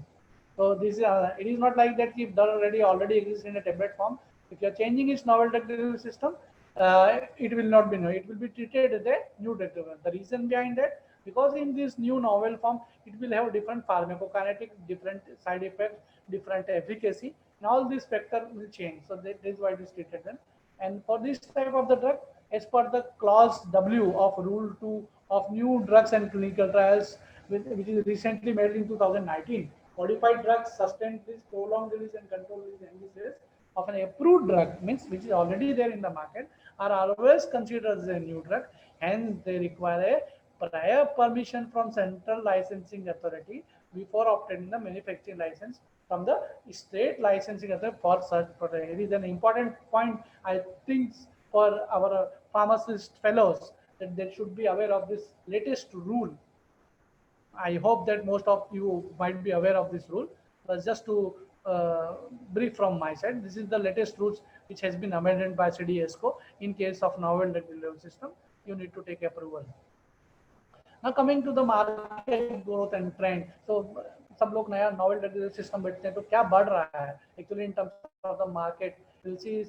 So this is it is not like that if drug already exists in a tablet form. If you are changing its novel drug delivery system, it will not be new. It will be treated as a new drug delivery. The reason behind that, because in this new novel form, it will have different pharmacokinetic, different side effects, different efficacy, and all these factors will change. So that is why it is treated then. And for this type of the drug, as per the clause W of Rule 2 of New Drugs and Clinical Trials, which is recently made in 2019, modified drugs, sustained release, prolonged release, and controlled release NDCs of an approved drug, means which is already there in the market, are always considered as a new drug. Hence, they require a prior permission from Central Licensing Authority before obtaining the manufacturing license from the state licensing authority for such product. It is an important point, I think, for our pharmacist fellows, that they should be aware of this latest rule. I hope that most of you might be aware of this rule. But just to brief from my side, this is the latest rules which has been amended by CDSCO. In case of novel drug delivery system, you need to take approval. Now coming to the market growth and trend. So सब लोग नया novel drug system बैठते हैं तो क्या बढ़ रहा है actually in terms of the market. We'll see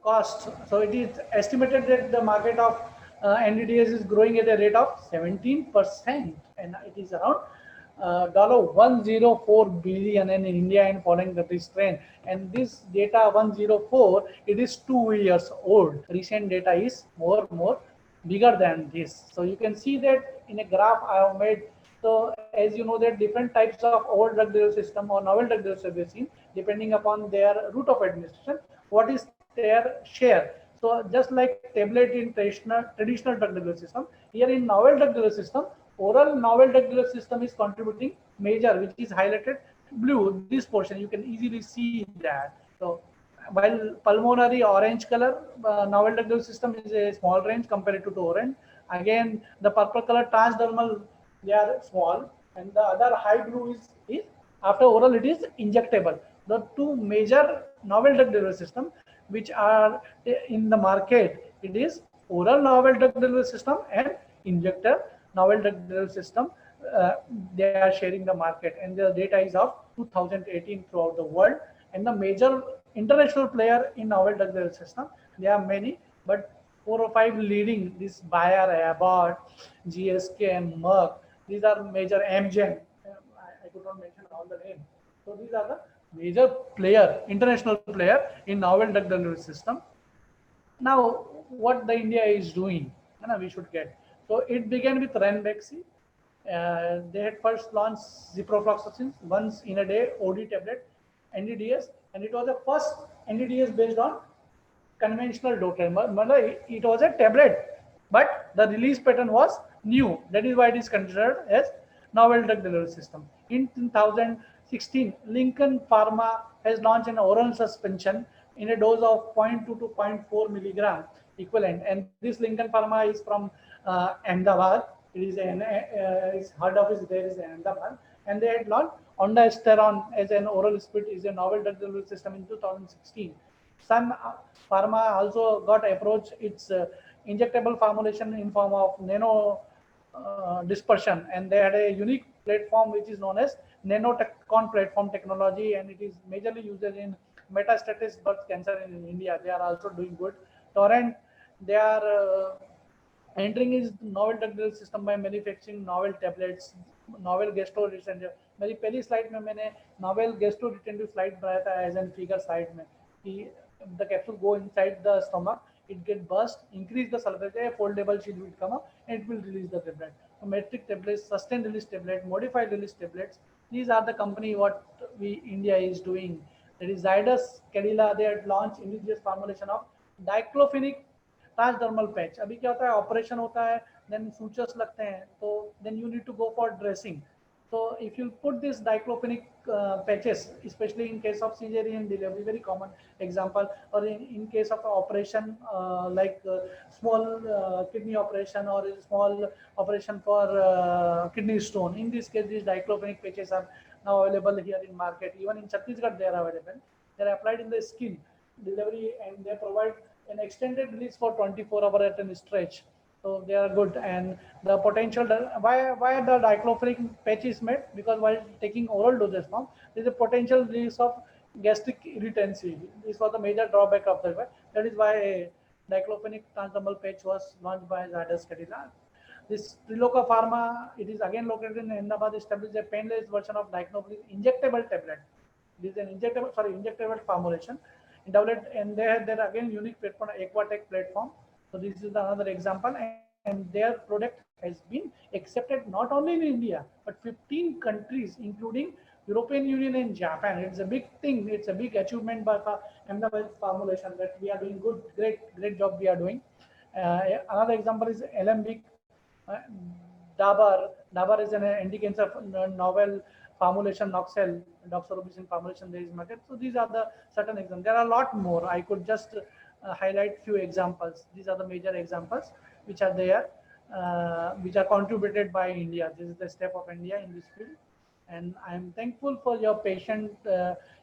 cost. So it is estimated that the market of NDDS is growing at a rate of 17%, and it is around $104 billion in India and following this trend. And this data 104, it is 2 years old. Recent data is more bigger than this. So you can see that in a graph I have made. So as you know that different types of old drug delivery system or novel drug delivery system, depending upon their route of administration, what is their share. So just like tablet in traditional drug delivery system, here in novel drug delivery system, oral novel drug delivery system is contributing major, which is highlighted blue. This portion you can easily see that. So while pulmonary orange color novel drug delivery system is a small range compared to orange. Again, the purple color transdermal, they are small, and the other high blue is after oral it is injectable. The two major novel drug delivery system which are in the market, it is oral novel drug delivery system and injector novel drug delivery system. They are sharing the market, and the data is of 2018 throughout the world. And the major international player in novel drug delivery system, there are many, but 4 or 5 leading, this Bayer, Abbott, GSK, and Merck. These are major Amgen. I could not mention all the names. So these are the major player, international player in novel drug delivery system. Now, what the India is doing, we should get. So it began with Ranbaxy. They had first launched ciprofloxacin once in a day OD tablet, NDDS, and it was the first NDDS based on conventional dopamine. It was a tablet, but the release pattern was new. That is why it is considered as novel drug delivery system. In 2016, Lincoln Pharma has launched an oral suspension in a dose of 0.2 to 0.4 milligram equivalent. And this Lincoln Pharma is from Ahmedabad. It is it's heard of it there is Ahmedabad, and they had launched ondansetron as an oral split is a novel drug delivery system in 2016. Sun Pharma also got approached its injectable formulation in form of nano dispersion, and they had a unique platform which is known as nanotechcon platform technology, and it is majorly used in metastatic birth cancer in India. They are also doing good. Torrent, they are entering is novel drug delivery system by manufacturing novel tablets, novel gastroretentive. मेरी पहली slide में मैंने novel gastroretentive slide बनाया था as an figure side में कि the capsule go inside the stomach, it get burst, increase the sulfate, a foldable sheet will come up and it will release the tablet. So metric tablets, sustained release tablet, modified release tablets, these are the company what we India is doing. That is Zydus Cadila, they had launched indigenous formulation of diclofenac transdermal patch. अभी क्या होता है, operation होता है, then sutures लगते हैं, तो then you need to go for dressing. So if you put this diclofenac patches, especially in case of cesarean delivery, very common example, or in case of operation like small kidney operation or small operation for kidney stone, in this case these diclofenac patches are now available here in market. Even in Chhattisgarh they are available. They are applied in the skin delivery, and they provide an extended release for 24 hours at a stretch. So they are good. And the potential, why the diclofenac patch is made? Because while taking oral dosage form, there is a potential release of gastric irritancy. This was the major drawback of the. That is why diclofenac transdermal patch was launched by Zydus Cadila. This Triloka Pharma, it is again located in Ahmedabad, established a painless version of diclofenac injectable tablet. This is an injectable formulation. Developed, and they had their again unique platform, Aquatech platform. So this is another example, and their product has been accepted not only in India but 15 countries, including European Union and Japan. It's a big thing. It's a big achievement by Ahmedabad formulation that we are doing good, great job we are doing. Another example is Alembic. Dabar is an anti-cancer novel formulation, Noxel, doxorubicin formulation there is market. So these are the certain examples. There are a lot more. I could just highlight few examples. These are the major examples which are there, which are contributed by India. This is the step of India in this field. And I am thankful for your patient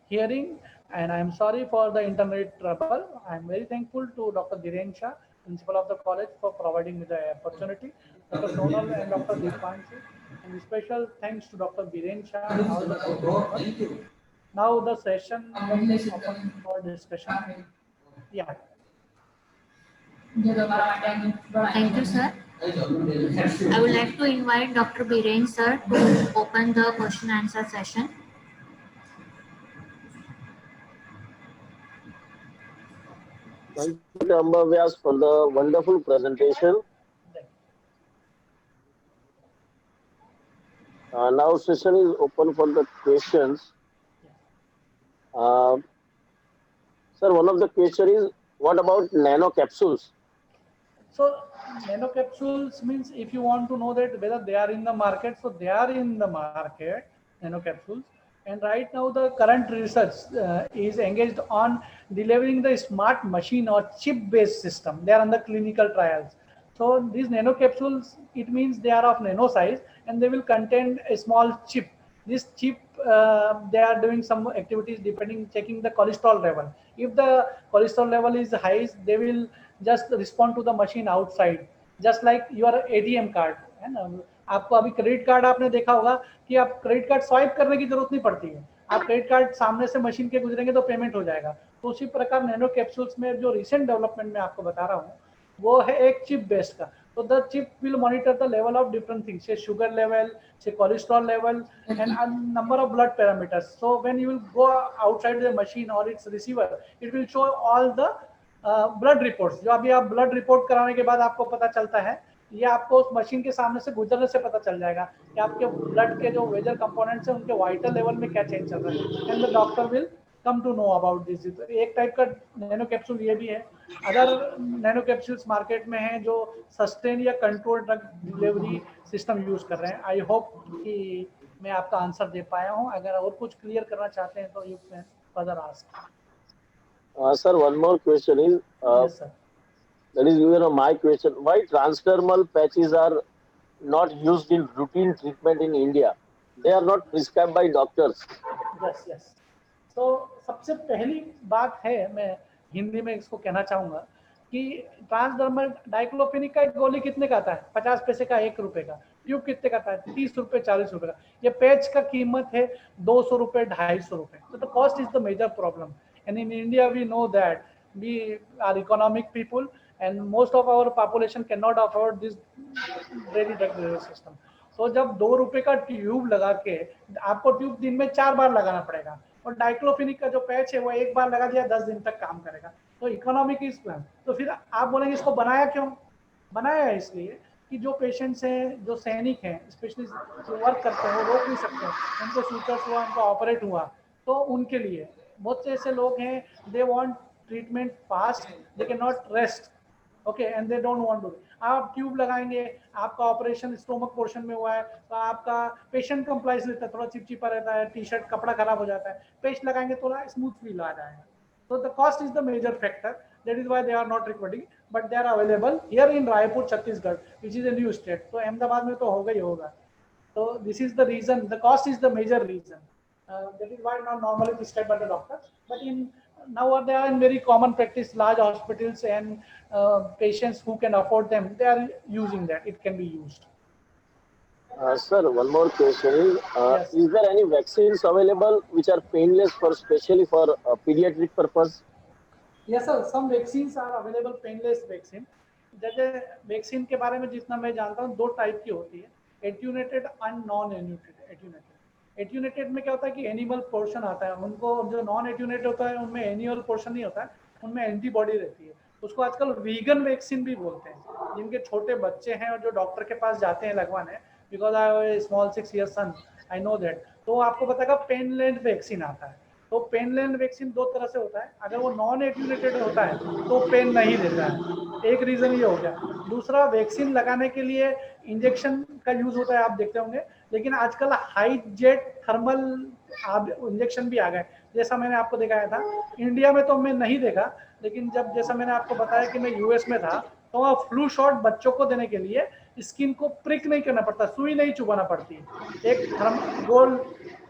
hearing, and I am sorry for the internet trouble. I am very thankful to Dr. Dhiren Shah, principal of the college, for providing me the opportunity. Dr. Sonal and Dr. Deepanshi. And special thanks to Dr. Dhiren Shah and all the board members. Now the session is open for discussion. Yeah. Thank you, sir. I would like to invite Dr. Biren sir to open the question answer session. Thank you, Dr. Amber Vyas, for the wonderful presentation. Now session is open for the questions. Sir, one of the question is, what about nano capsules? So nano capsules means, if you want to know that whether they are in the market, so they are in the market, nano capsules. And right now the current research is engaged on delivering the smart machine or chip based system. They are under clinical trials. So these nano capsules, it means they are of nano size and they will contain a small chip. This chip, they are doing some activities depending, checking the cholesterol level. If the cholesterol level is high, they will just respond to the machine outside, just like your ATM card है ना. आपको अभी credit card आपने देखा होगा कि आप credit card swipe करने की जरूरत नहीं पड़ती है, आप क्रेडिट कार्ड सामने से मशीन के गुजरेंगे तो पेमेंट हो जाएगा. तो उसी प्रकार नैनो कैप्सूल्स में जो रिसेंट डेवलपमेंट में आपको बता रहा हूँ, वो है एक चिप बेस्ड का. So the chip will monitor the level of different things, say sugar level, say cholesterol level, and a number of blood parameters. So when you will go outside the machine or its receiver, it will show all the blood reports. जो अभी आप blood report कराने के बाद आपको पता चलता है, ये आपको उस मशीन के सामने से गुजरने से पता चल जाएगा कि आपके ब्लड के जो मेजर कंपोनेंट्स हैं उनके वाइटल लेवल में क्या चेंज चल रहा है. And the doctor will come to know about this. एक टाइप का नैनो कैप्सूल ये भी है. अदर नैनो कैप्सूल्स मार्केट में हैं जो सस्टेन या control drug delivery system use कर रहे हैं. आई होप कि मैं आपका आंसर दे पाया हूँ. अगर और कुछ क्लियर करना चाहते हैं तो you can further ask. Sir, one more question is, Yes, sir. that is my question. Why transdermal patches are not used in routine treatment in India? They are not prescribed by doctors. Yes yes. तो सबसे पहली बात है, मैं हिंदी में इसको कहना चाहूँगा कि ट्रांसडर्मल डाइक्लोफेनिक का एक गोली कितने का आता है? 50 पैसे का, 1 रुपए का. ट्यूब कितने का आता है? 30 रुपए, 40 रुपए का. ये पैच का कीमत है 200 रुपए, 250 रुपए. तो the cost is the major problem. And in India we know that we are economic people and most of our population cannot afford this daily drug delivery system. तो जब 2 रुपए का ट्यूब लगा के, आपको ट्यूब दिन में 4 बार लगाना पड़ेगा, और डाइक्लोफेनिक का जो पैच है वो एक बार लगा दिया 10 दिन तक काम करेगा. तो इकोनॉमिक इज प्लान. तो फिर आप बोलेंगे इसको बनाया क्यों? बनाया है इसलिए कि जो पेशेंट्स हैं, जो सैनिक हैं, स्पेशली जो वर्क करते हैं, वो रोक नहीं सकते, उनको सूचर्स हुआ, उनको ऑपरेट हुआ, तो उनके लिए बहुत से ऐसे लोग हैं, they want treatment fast, they can not rest. Okay, and they don't want to. आप ट्यूब लगाएंगे, आपका ऑपरेशन स्टोमक पोर्शन में हुआ है, तो आपका पेशेंट कंप्लाइज रहता है, थोड़ा चिपचिपा रहता है, टी शर्ट कपड़ा खराब हो जाता है. पेस्ट लगाएंगे थोड़ा स्मूथ फील आ जाएगा. तो the cost is the major factor. That is why they are not recording, but they are available here in Raipur, Chhattisgarh, which is a new state. तो अहमदाबाद में तो होगा ही होगा. तो this is the reason, the cost is the major reason. That is why not normally prescribed by the doctor, but now they are in very common practice. Large hospitals and patients who can afford them, they are using that. It can be used. Sir, one more question is, Yes. is there any vaccines available which are painless for, especially for pediatric purpose? Yes sir, some vaccines are available, painless vaccine. जैसे vaccine के बारे में जितना मैं जानता हूँ, 2 type की होती है, attenuated and non attenuated. Attenuated में क्या होता है कि एनिमल पोर्शन आता है, उनको जो नॉन एट्यूनेटेड होता है उनमें एनिमल पोर्शन नहीं होता है, उनमें एंटीबॉडी रहती है. उसको आजकल वीगन वैक्सीन भी बोलते हैं. जिनके छोटे बच्चे हैं और जो डॉक्टर के पास जाते हैं लगवाने, because I have a small 6 year son, I know that. तो आपको बताएगा पेनलैंड वैक्सीन आता है. तो पेनलैंड वैक्सीन 2 तरह से होता है. अगर वो नॉन एट्यूनेटेड होता है तो पेन नहीं देता है, एक रीजन ये हो गया. दूसरा, वैक्सीन लगाने के लिए इंजेक्शन का यूज होता है, आप देखते होंगे, लेकिन आजकल हाई जेट थर्मल इंजेक्शन भी आ गए. जैसा मैंने आपको दिखाया था, इंडिया में तो मैं नहीं देखा, लेकिन जब जैसा मैंने आपको बताया कि मैं यूएस में था, तो वहाँ फ्लू शॉट बच्चों को देने के लिए स्किन को प्रिक नहीं करना पड़ता, सुई नहीं चुभाना पड़ती. एक थर्म गोल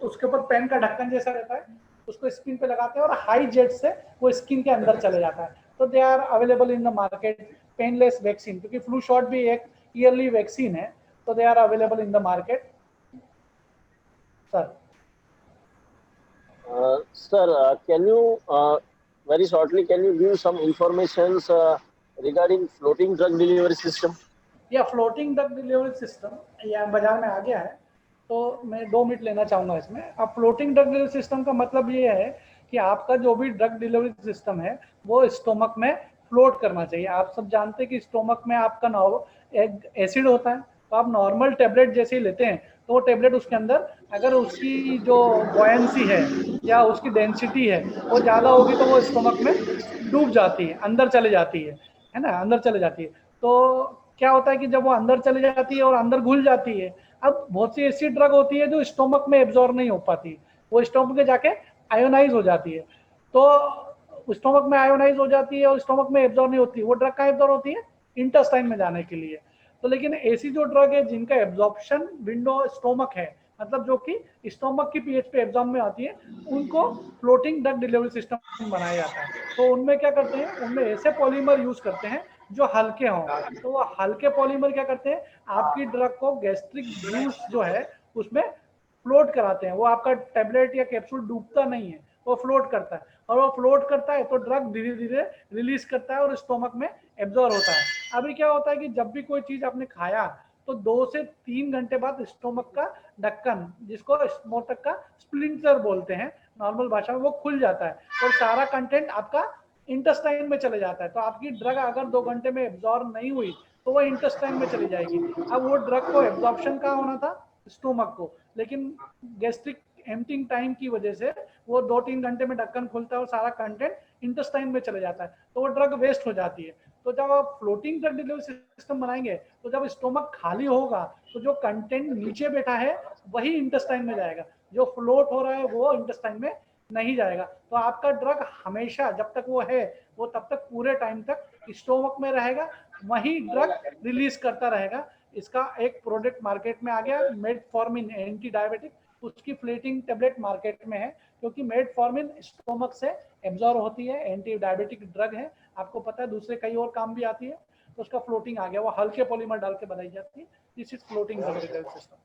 उसके ऊपर पेन का ढक्कन जैसा रहता है, उसको स्किन पे लगाते हैं और हाई जेट से वो स्किन के अंदर चले जाता है. तो they are available in the market, painless vaccine, क्योंकि फ्लू शॉट भी एक ईयरली वैक्सीन है. तो they are available in the market. Sir Sir, can you very shortly, can you give some informations regarding floating drug delivery system? या floating drug delivery system या बाजार में आ गया है, तो मैं 2 मिनट लेना चाहूँगा इसमें। अब फ्लोटिंग ड्रग डिलीवरी सिस्टम का मतलब ये है कि आपका जो भी ड्रग डिलीवरी सिस्टम है वो स्टोमक में फ्लोट करना चाहिए। आप सब जानते हैं कि स्टोमक में आपका एक एसिड होता है, तो आप नॉर्मल टेबलेट जैसे ही लेते हैं तो वो टेबलेट उसके अंदर अगर उसकी जो बॉयंसी है या उसकी डेंसिटी है वो ज़्यादा होगी तो वो स्टोमक में डूब जाती है, अंदर चले जाती है ना, अंदर चले जाती है। तो क्या होता है कि जब वो अंदर चली जाती है और अंदर घुल जाती है, अब बहुत सी ऐसी ड्रग होती है जो स्टोमक में एब्जॉर्ब नहीं हो पाती, वो स्टोमक में जाके आयोनाइज हो जाती है। तो स्टोमक में आयोनाइज हो जाती है और स्टोमक में एब्जॉर्ब नहीं होती, वो ड्रग कहाँ एब्जॉर्ब होती है? इंटेस्टाइन में जाने के लिए। तो लेकिन ऐसी जो ड्रग है जिनका एब्जॉर्प्शन विंडो स्टोमक है, मतलब जो कि स्टोमक की पीएच पे एब्जॉर्ब में आती है, उनको फ्लोटिंग ड्रग डिलीवरी सिस्टम बनाया जाता है। तो उनमें क्या करते हैं, उनमें ऐसे पॉलीमर यूज करते हैं जो हल्के हों। तो वो हल्के पॉलीमर क्या करते हैं, आपकी ड्रग को गैस्ट्रिक जूस जो है उसमें फ्लोट कराते हैं। वो आपका टेबलेट या कैप्सूल डूबता नहीं है, वो फ्लोट करता है, और वो फ्लोट करता है तो ड्रग धीरे धीरे रिलीज करता है और स्टोमक में एब्जॉर्ब होता है। अभी क्या होता है कि जब भी कोई चीज आपने खाया तो 2 से 3 घंटे बाद स्टोमक का ढक्कन, जिसको स्टोमक का स्प्लिंटर बोलते हैं नॉर्मल भाषा में, वो खुल जाता है और सारा कंटेंट आपका इंटेस्टाइन में चले जाता है। तो आपकी ड्रग अगर 2 घंटे में एब्जॉर्ब नहीं हुई तो वो इंटेस्टाइन में चली जाएगी। अब वो ड्रग को एब्जॉर्प्शन कहाँ होना था? स्टोमक को, लेकिन गैस्ट्रिक एम्प्टिंग टाइम की वजह से वो 2-3 घंटे में ढक्कन खुलता है और सारा कंटेंट इंटेस्टाइन में चले जाता है, तो वो ड्रग वेस्ट हो जाती है। तो जब आप फ्लोटिंग ड्रग डिलीवरी सिस्टम बनाएंगे तो जब स्टोमक खाली होगा तो जो कंटेंट नीचे बैठा है वही इंटेस्टाइन में जाएगा, जो फ्लोट हो रहा है वो इंटेस्टाइन में नहीं जाएगा। तो आपका ड्रग हमेशा जब तक वो है वो तब तक पूरे टाइम तक स्टोमक में रहेगा, वही ड्रग रिलीज करता रहेगा। इसका एक प्रोडक्ट मार्केट में आ गया, मेटफॉर्मिन एंटी डायबिटिक, उसकी फ्लोटिंग टेबलेट मार्केट में है, क्योंकि मेटफॉर्मिन स्टोमक से एब्जॉर्ब होती है, एंटी डायबिटिक ड्रग है, आपको पता है, दूसरे कई और काम भी आती है। तो उसका फ्लोटिंग आ गया, वो हल्के पॉलीमर डाल के बनाई जाती है। This is floating drug system.